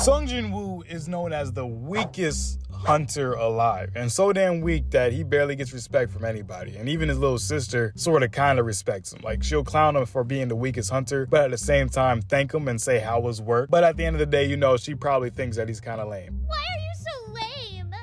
Sing Jin Woo is known as the weakest hunter alive, and so damn weak that he barely gets respect from anybody. And even his little sister sort of kind of respects him. Like, she'll clown him for being the weakest hunter, but at the same time thank him and say how his work. But at the end of the day, you know, she probably thinks that he's kind of lame. Why are you so lame?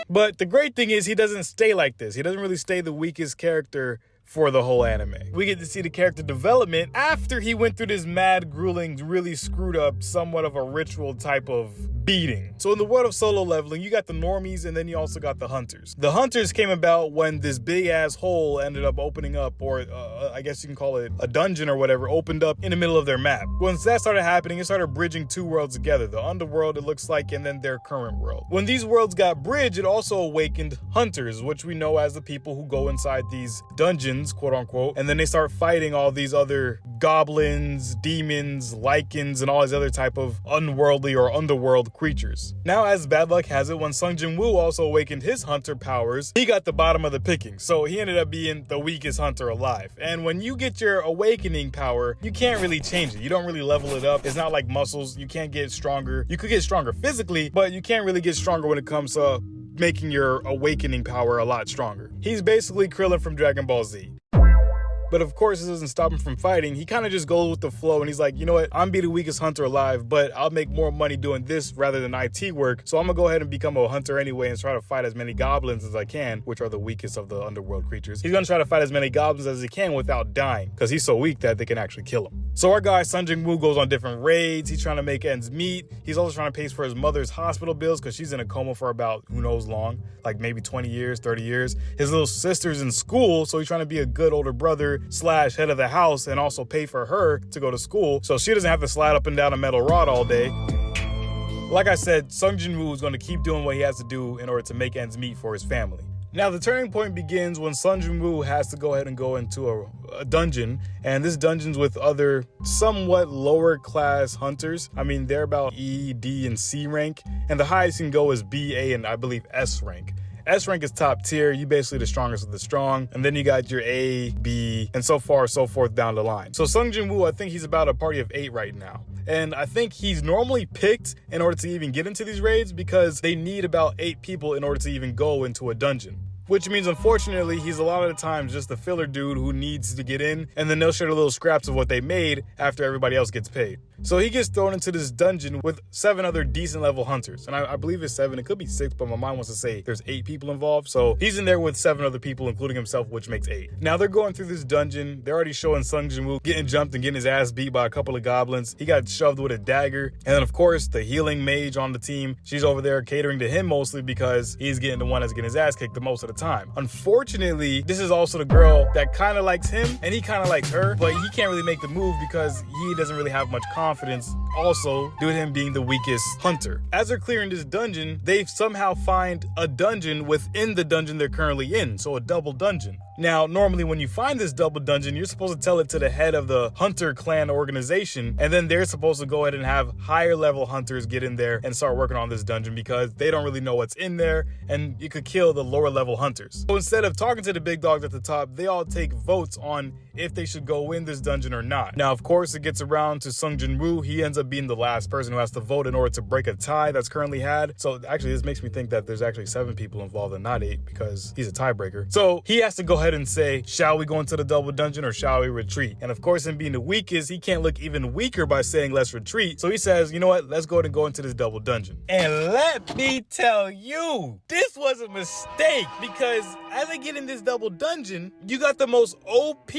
But the great thing is he doesn't stay like this. He doesn't really stay the weakest character for the whole anime. We get to see the character development after he went through this mad, grueling, really screwed up, somewhat of a ritual type of beating. So in the world of solo leveling, you got the normies and then you also got the hunters. The hunters came about when this big ass hole ended up opening up, or I guess you can call it a dungeon or whatever, opened up in the middle of their map. Once that started happening, it started bridging two worlds together, the underworld, it looks like, and then their current world. When these worlds got bridged, it also awakened hunters, which we know as the people who go inside these dungeons, quote unquote, and then they start fighting all these other goblins, demons, lycans, and all these other type of unworldly or underworld creatures. Now, as bad luck has it, when Sing Jin Woo also awakened his hunter powers, he got the bottom of the picking, so he ended up being the weakest hunter alive. And when you get your awakening power, you can't really change it. You don't really level it up. It's not like muscles. You can't get stronger. You could get stronger physically, but you can't really get stronger when it comes to making your awakening power a lot stronger. He's basically Krillin from Dragon Ball Z. But of course, it doesn't stop him from fighting. He kind of just goes with the flow and he's like, you know what? I'm be the weakest hunter alive, but I'll make more money doing this rather than IT work. So I'm gonna go ahead and become a hunter anyway and try to fight as many goblins as I can, which are the weakest of the underworld creatures. He's gonna try to fight as many goblins as he can without dying, because he's so weak that they can actually kill him. So our guy Sing Jin Woo goes on different raids. He's trying to make ends meet. He's also trying to pay for his mother's hospital bills because she's in a coma for about who knows long, like maybe 20 years, 30 years. His little sister's in school, so he's trying to be a good older brother / head of the house and also pay for her to go to school so she doesn't have to slide up and down a metal rod all day. Like I said, Sing Jin Woo is going to keep doing what he has to do in order to make ends meet for his family. Now, the turning point begins when Sing Jin Woo has to go ahead and go into a dungeon, and this dungeon's with other somewhat lower class hunters. I mean, they're about E, D, and C rank, and the highest you can go is B, A, and I believe S rank. S rank is top tier. You basically the strongest of the strong. And then you got your A, B, and so forth down the line. So Sing Jin Woo, I think he's about a party of 8 right now. And I think he's normally picked in order to even get into these raids because they need about 8 people in order to even go into a dungeon. Which means, unfortunately, he's a lot of the times just a filler dude who needs to get in, and then they'll share the little scraps of what they made after everybody else gets paid. So he gets thrown into this dungeon with 7 other decent level hunters. And I believe it's 7, it could be 6, but my mind wants to say there's 8 people involved. So he's in there with 7 other people, including himself, which makes 8. Now they're going through this dungeon. They're already showing Sing Jin Woo getting jumped and getting his ass beat by a couple of goblins. He got shoved with a dagger. And then, of course, the healing mage on the team, she's over there catering to him mostly because he's getting the one that's getting his ass kicked the most of the time. Unfortunately, this is also the girl that kind of likes him and he kind of likes her, but he can't really make the move because he doesn't really have much confidence, also due to him being the weakest hunter. As they're clearing this dungeon, they somehow find a dungeon within the dungeon they're currently in, so a double dungeon. Now, normally when you find this double dungeon, you're supposed to tell it to the head of the hunter clan organization, and then they're supposed to go ahead and have higher level hunters get in there and start working on this dungeon because they don't really know what's in there, and you could kill the lower level hunters. So instead of talking to the big dogs at the top, they all take votes on if they should go in this dungeon or not. Now, of course, it gets around to Sing Jin Woo. He ends up being the last person who has to vote in order to break a tie that's currently had. So actually, this makes me think that there's actually 7 people involved and not 8 because he's a tiebreaker. So he has to go ahead and say, shall we go into the double dungeon or shall we retreat? And of course, him being the weakest, he can't look even weaker by saying let's retreat. So he says, you know what, let's go ahead and go into this double dungeon. And let me tell you, this was a mistake because as I get in this double dungeon, you got the most OP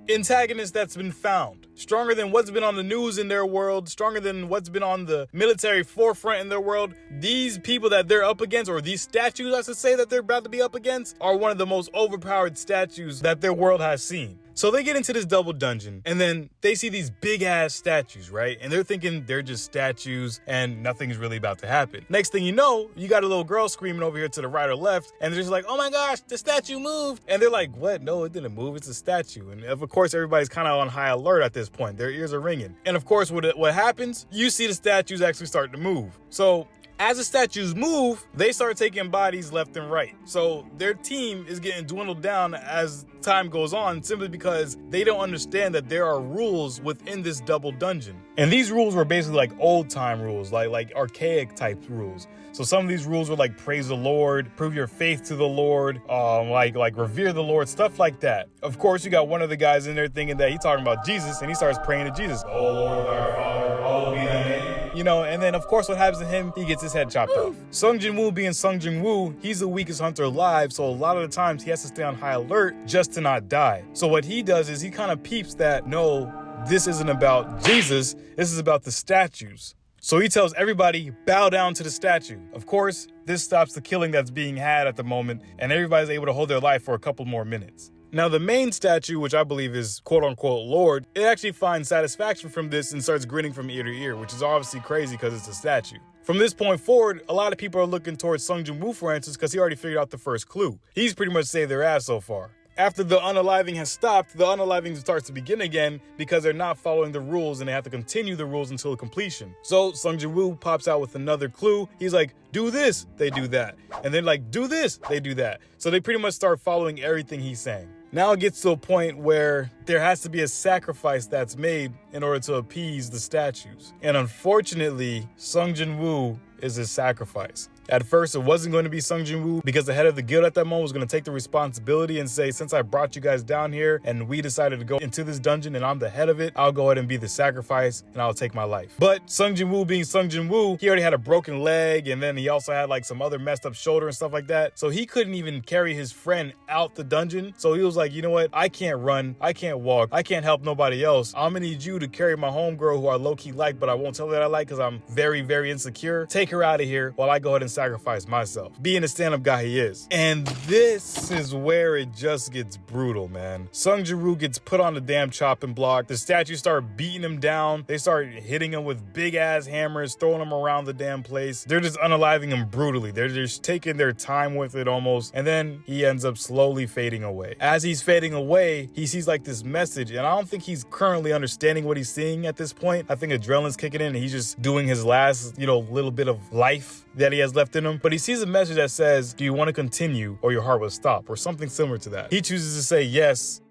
antagonist that's been found. Stronger than what's been on the news in their world, stronger than what's been on the military forefront in their world. These people that they're up against, or these statues, I should say, that they're about to be up against, are one of the most overpowered statues that their world has seen. So they get into this double dungeon, and then they see these big ass statues, right? And they're thinking they're just statues and nothing's really about to happen. Next thing you know, you got a little girl screaming over here to the right or left, and they're just like, oh my gosh, the statue moved. And they're like, what? No, it didn't move. It's a statue. And of course, everybody's kind of on high alert at this point. Their ears are ringing. And of course, what happens? You see the statues actually start to move. So As the statues move, they start taking bodies left and right. So their team is getting dwindled down as time goes on, simply because they don't understand that there are rules within this double dungeon. And these rules were basically like old time rules, like archaic type rules. So some of these rules were like praise the Lord, prove your faith to the Lord, like revere the Lord, stuff like that. Of course, you got one of the guys in there thinking that he's talking about Jesus, and he starts praying to Jesus. Oh Lord, our Father, hallowed be thy name. You know, and then of course what happens to him, he gets his head chopped off. Sing Jin Woo being Sing Jin Woo, he's the weakest hunter alive, so a lot of the times he has to stay on high alert just to not die. So what he does is he kind of peeps that, no, this isn't about Jesus, this is about the statues. So he tells everybody, bow down to the statue. Of course, this stops the killing that's being had at the moment, and everybody's able to hold their life for a couple more minutes. Now, the main statue, which I believe is quote-unquote Lord, it actually finds satisfaction from this and starts grinning from ear to ear, which is obviously crazy because it's a statue. From this point forward, a lot of people are looking towards Sing Jin Woo for answers because he already figured out the first clue. He's pretty much saved their ass so far. After the unaliving has stopped, the unaliving starts to begin again because they're not following the rules and they have to continue the rules until completion. So Sing Jin Woo pops out with another clue. He's like, do this, they do that. And then like, do this, they do that. So they pretty much start following everything he's saying. Now it gets to a point where there has to be a sacrifice that's made in order to appease the statues. And unfortunately, Sing Jin Woo is his sacrifice. At first, it wasn't going to be Sing Jin Woo because the head of the guild at that moment was going to take the responsibility and say, since I brought you guys down here and we decided to go into this dungeon and I'm the head of it, I'll go ahead and be the sacrifice and I'll take my life. But Sing Jin Woo being Sing Jin Woo, he already had a broken leg and then he also had like some other messed up shoulder and stuff like that. So he couldn't even carry his friend out the dungeon. So he was like, you know what? I can't run. I can't walk. I can't help nobody else. I'm gonna need you to carry my homegirl who I low-key like, but I won't tell her that I like because I'm very, very insecure. Take her out of here while I go ahead and sacrifice myself, being the stand-up guy he is. And this is where it just gets brutal, man. Sing Jin Woo gets put on the damn chopping block. The statues start beating him down. They start hitting him with big-ass hammers, throwing him around the damn place. They're just unaliving him brutally. They're just taking their time with it almost. And then he ends up slowly fading away. As he's fading away, he sees like this message, and I don't think he's currently understanding what he's seeing at this point. I think adrenaline's kicking in and he's just doing his last, little bit of life that he has left in him. But he sees a message that says, do you want to continue or your heart will stop, or something similar to that. He chooses to say yes.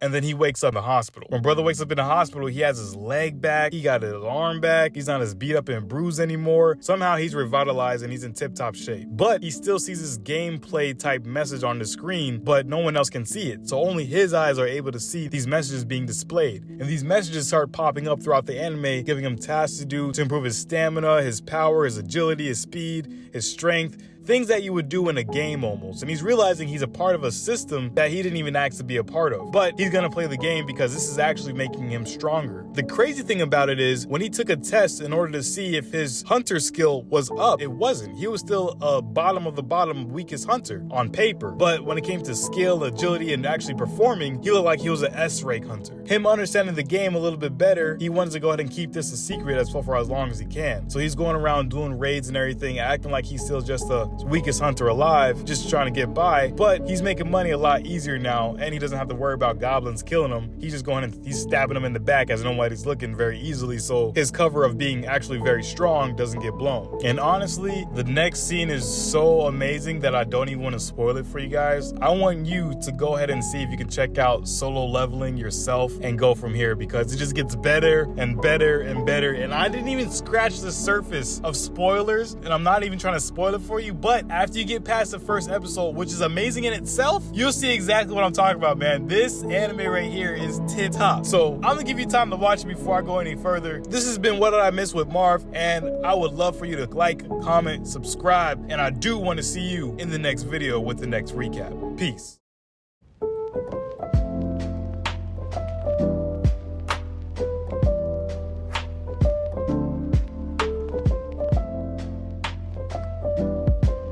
And then he wakes up in the hospital. When brother wakes up in the hospital, he has his leg back. He got his arm back. He's not as beat up and bruised anymore. Somehow he's revitalized and he's in tip-top shape. But he still sees this gameplay type message on the screen, but no one else can see it. So only his eyes are able to see these messages being displayed. And these messages start popping up throughout the anime, giving him tasks to do to improve his stamina, his power, his agility, his speed, his strength. Things that you would do in a game almost. And he's realizing he's a part of a system that he didn't even ask to be a part of. But he's gonna play the game because this is actually making him stronger. The crazy thing about it is, when he took a test in order to see if his hunter skill was up, it wasn't. He was still a bottom of the bottom weakest hunter on paper. But when it came to skill, agility, and actually performing, he looked like he was an S-rank hunter. Him understanding the game a little bit better, he wanted to go ahead and keep this a secret for as long as he can. So he's going around doing raids and everything, acting like he's still just a weakest hunter alive, just trying to get by. But he's making money a lot easier now, and he doesn't have to worry about goblins killing him. He's just going and he's stabbing them in the back as nobody's looking very easily, so his cover of being actually very strong doesn't get blown. And honestly, the next scene is so amazing that I don't even want to spoil it for you guys. I want you to go ahead and see if you can check out Solo Leveling yourself and go from here, because it just gets better and better and better. And I didn't even scratch the surface of spoilers, and I'm not even trying to spoil it for you, but after you get past the first episode, which is amazing in itself, you'll see exactly what I'm talking about, man. This anime right here is tip-top. So I'm gonna give you time to watch it before I go any further. This has been What Did I Miss with Marv, and I would love for you to like, comment, subscribe, and I do want to see you in the next video with the next recap. Peace.